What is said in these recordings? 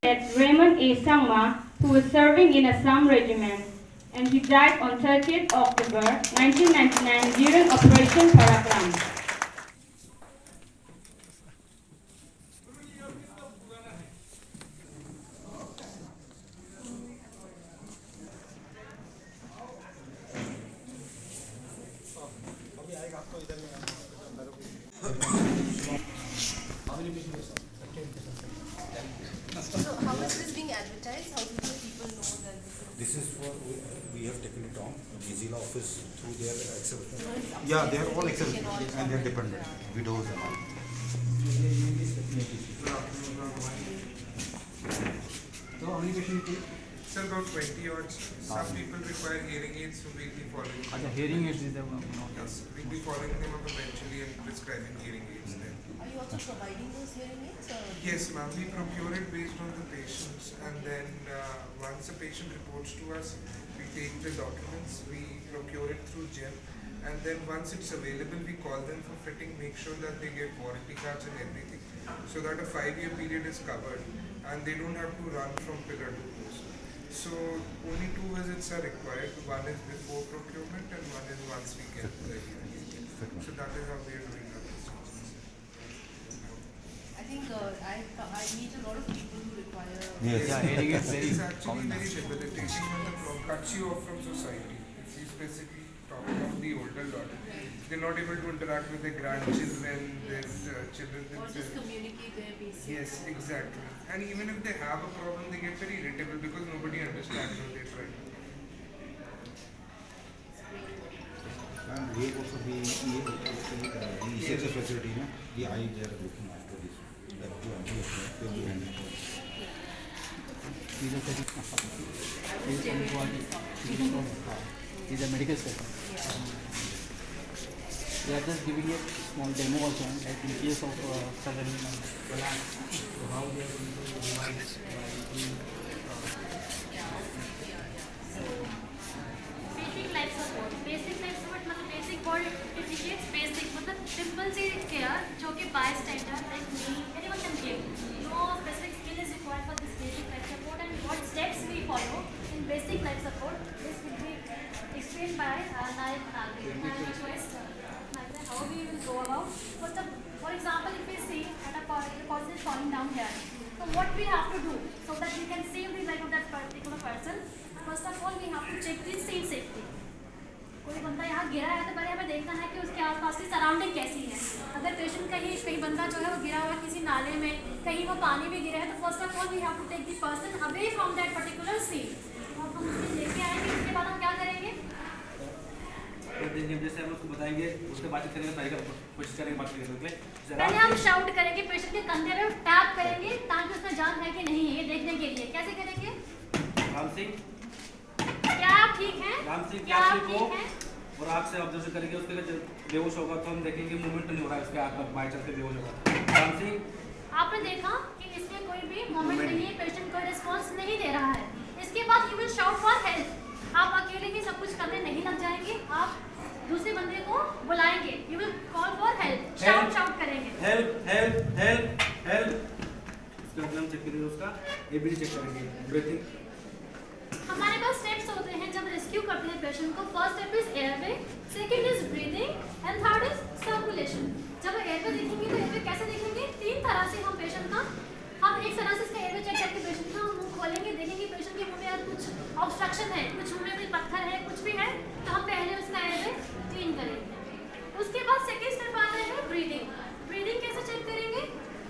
That Raymond A. Sangma, who was serving in Assam Regiment, and he died on 30th October 1999 during Operation Parakram. So how is this being advertised? How do the people know that this is? This is for, we have taken it on, Gizila office through their exception. Yeah, they are all exception and they are dependent, widows and all. So how many patients you take? Sir, about 20 odd. Some people require hearing aids, so we'll be following them. अच्छा hearing aids is the Yes, we'll be following them up eventually and prescribing hearing aids then. Are you also providing those hearing aids? Or? Yes, ma'am, we procure it based on the patients, and then once a patient reports to us, we take the documents, we procure it through GEM, and then once it's available, we call them for fitting, make sure that they get warranty cards and everything, so that a 5-year period is covered, and they don't have to run from pillar to post. So only 2 visits are required. One is before procurement and one is once we get the hearing aid. So that is how we are doing our business. I think I meet a lot of people who require. Yes. Yeah, hearing aids very It's actually common. very debilitating when the problem cuts you off from society. If you specifically talk of the older lot, they're not able to interact with their grandchildren, their children Or just themselves. communicate their basic. Yes, exactly. And even if they have a problem, they get very irritable because nobody understands what they're trying to do. And we also the ECHS facility, no? The eye they are looking after this. That too, they will handle it. These are These are medical session. They are just giving a small demo also, like in case of sudden collapse. So how they are going to revive this basic life support मतलब basic body deficients basic मतलब simple see care जो कि by standard like me anyone can give no specific skill is required for this basic life support and what steps we follow in basic life support this will be explained by Nayak Nagri. I request how we will go about. For example, if we see at a person is falling down here, so what we have to do so that we can save the life of that particular person. First of all, we have to check the seat safety. कोई बंदा यहाँ गिरा है तो पहले हमें देखना है कि उसके आसपास की सराउंडिंग कैसी है. अगर पेशेंट कहीं बंदा जो है वो गिरा हुआ किसी नाले में, कहीं वो पानी में गिरा है, तो first of all we have to take the person away from that particular seat. हम उससे लेके आएंगे, उसके बाद हम क्या करेंगे, जैसे हम उसको बताएंगे, उसके बाद करेंगे, कोशिश करेंगे बात करेंगे. पहले हम शाउट करेंगे, पेशेंट के कंधे पे टैप करेंगे ताकि उसमें जान है कि नहीं है, ये देखने के लिए. कैसे करेंगे? राम सिंह, क्या आप ठीक हैं? राम सिंह क्या क्या आप ठीक ठीक हो? हैं? और आपसे ऑब्जर्व करेंगे, उसके लिए बेहोश होगा तो हम देखेंगे मूवमेंट नहीं हो रहा है उसके हाथ में, बाई चांस से बेहोश होगा. राम सिंह, आपने देखा कि इसमें कोई भी मोमेंट नहीं है, पेशेंट कोई रिस्पांस नहीं दे रहा है. इसके बाद you will shout for help. आप अकेले ही सब कुछ करने नहीं लग जाएंगे, आप दूसरे बंदे को बुलाएंगे. You will call for help, shout करेंगे. Help help help help. उसके बाद हम चेक करेंगे, उसका एबीडी चेक करेंगे, ब्रीथिंग. हमारे पास स्टेप्स होते हैं जब रेस्क्यू करते हैं पेशेंट को. First step is airway, second is breathing and third is circulation. जब एयरवे देखेंगे तो एयरवे कैसे देखेंगे? 3 तरह से हम पेशेंट का, हम एक तरह से इसका एयरवे चेक करके पेशेंट का मुंह खोलेंगे, देखेंगे पेशेंट के मुंह में अगर कुछ ऑब्स्ट्रक्शन है, कुछ मुंह में कोई पत्थर है, कुछ भी है, तो हम पहले उसका एयरवे क्लीन करेंगे. उसके बाद सेकंड स्टेप आता है ब्रीदिंग. ब्रीदिंग कैसे चेक करेंगे?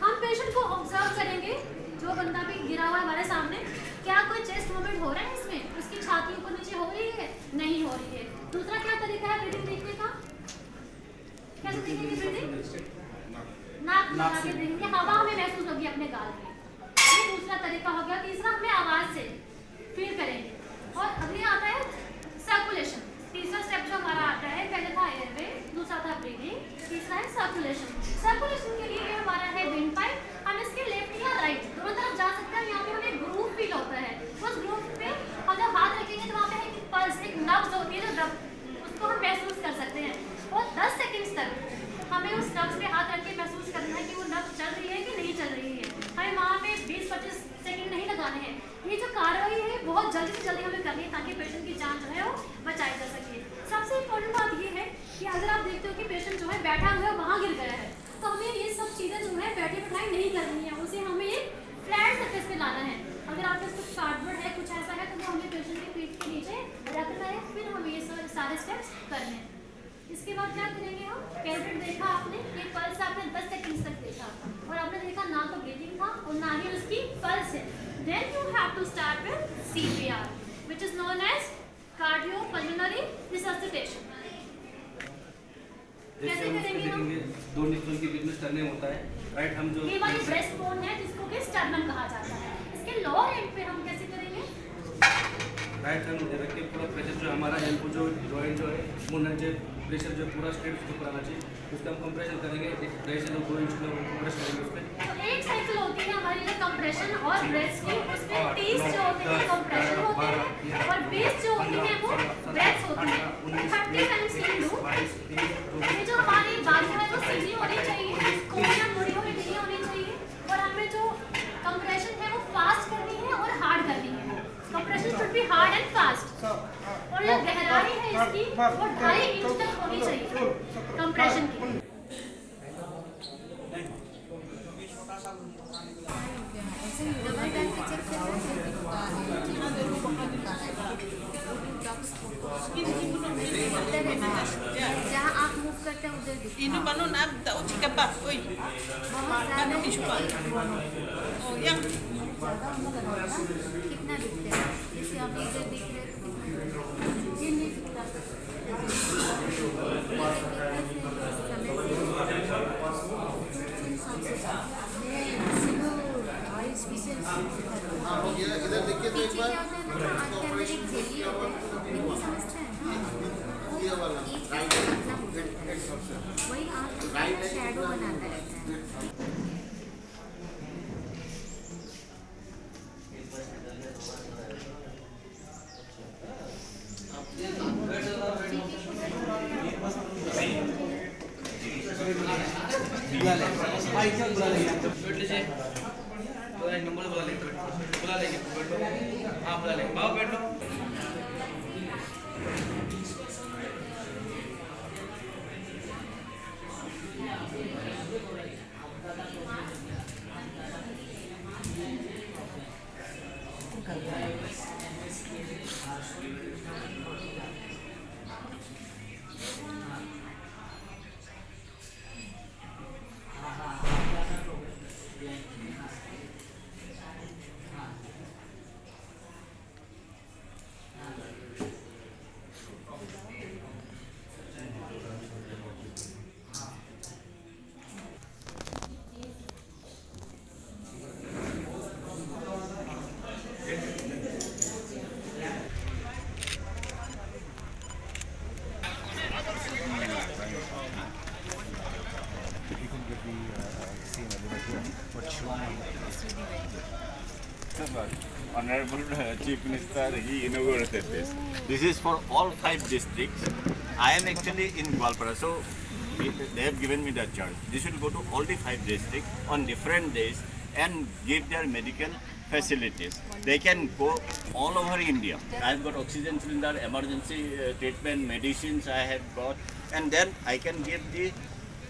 हम पेशेंट को ऑब्जर्व करेंगे, जो बंदा भी गिरा हुआ है हमारे सामने, क्या कोई चेस्ट मूवमेंट हो रहा है इसमें, उसकी छाती ऊपर नीचे हो रही है, नहीं हो रही है. दूसरा क्या तरीका है ब्रीदिंग देखने का? कैसे देखेंगे ब्रीदिंग? नाक लगा के देखेंगे, हवा हमें महसूस होगी अपने गाल में. ये दूसरा तरीका हो गया. तीसरा हमें आवाज से फील करेंगे. और अगले आता है सर्कुलेशन. तीसरा स्टेप जो हमारा आता है, पहले था एयरवे, दूसरा था ब्रीदिंग, तीसरा है सर्कुलेशन. सर्कुलेशन के लिए ये हमारा है विंड पाइप. हम इसके लेफ्ट या राइट दोनों तरफ जा सकते हैं. यहाँ पे हमें ग्रूव फील होता है. उस ग्रूव पे हम जब हाथ रखेंगे तो वहाँ पे एक पल्स, एक नब्ज होती है, जो उसको हम महसूस कर सकते हैं. और 10 सेकेंड्स तक हमें उस नब्ज पे हाथ रख के महसूस करना है कि वो नब्ज चल रही है कि नहीं चल 4 स्टेप्स करने हैं। इसके बाद क्या करेंगे हम, कैलकुलेट देखा आपने, ये पल्स आपने 10 सेकंड तक देखा और आपने देखा ना तो ब्रीथिंग था और ना ही उसकी पल्स है। Then you have to start with CPR which is known as cardiopulmonary resuscitation. कैसे करेंगे हम? दो निश्चल की बिजनेस करने होता है, राइट? हम जो ये वाली ब्रेस्ट बोन है जिसको कि स्टर्नम कहा जाता है, इसके लोअर एंड पे हम कैसे करेंगे? राइट हैंड रख के पूरा प्रेशर जो हमारा एल्बो जो जॉइंट जो है मुन्ना जो प्रेशर जो पूरा स्ट्रेट उसके ऊपर आना चाहिए, उसका हम कंप्रेशन करेंगे। एक प्रेशर 2 इंच का कंप्रेस करेंगे उस पर। तो एक साइकिल होती है हमारी जो कंप्रेशन और ब्रेस्ट की, उसमें 30 जो होते हैं कंप्रेशन होते हैं और 20 जो होती है वो ब्रेस्ट होती है। 30 टाइम्स कैन डू। ये जो हमारी बाजू है वो सीधी होनी चाहिए, कोहनियां मुड़ी हुई नहीं होनी चाहिए और हमें जो कंप्रेशन है वो फास्ट करनी है और हार्ड करनी है। Compression should be hard and fast और जो गहराई है इसकी वो 2.5 इंच तक होनी चाहिए कंप्रेशन की। जहाँ आप मूव करते हैं उधर दिखता है। Ini baru nak tak uji kapal, oi. बहुत ज़्यादा Mana ni suka? Oh, yang ज़्यादा होने लगेगा। कितना दिखते हैं? जैसे आप इधर दिख रहे हैं, ये नहीं दिखता। इधर देखिए तो एक बार ये वाला वही आप शैडो बनाता रहता है। बैठ लीजिए, तो एक नंबर बुला लेंगे, बैठो। हाँ बुला लेंगे, आओ बैठो। Honorable Chief Minister, he inaugurated this. This is for all 5 districts. I am actually in Gwalpara, so they have given me the charge. This will go to all the 5 districts on different days and give their medical facilities. They can go all over India. I have got oxygen cylinder, emergency treatment, medicines I have got, and then I can give the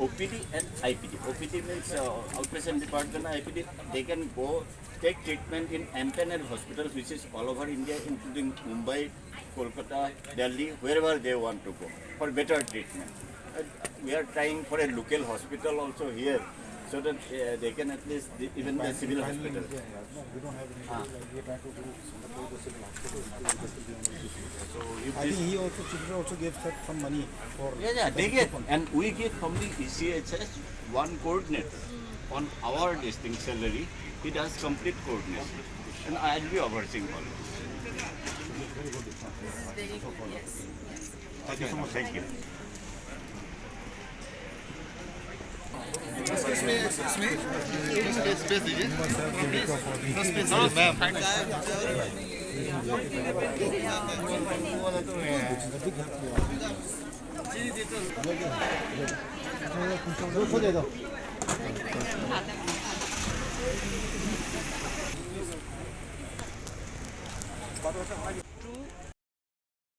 OPD and IPD. OPD means outpatient department, IPD, they can go take treatment in empaneled hospitals which is all over India, including Mumbai, Kolkata, Delhi, wherever they want to go for better treatment. We are trying for a local hospital also here, so that they can at least, even the civil hospital. We don't have any. We are trying to do the civil hospital. So if I this, think he also, Chitra also gave some money for. yeah, they get, and we give from the ECHS one coordinator on our distinct salary. He does complete coordination, and I will be overseeing all of this. Very good, yes. Thank you so much. Thank you.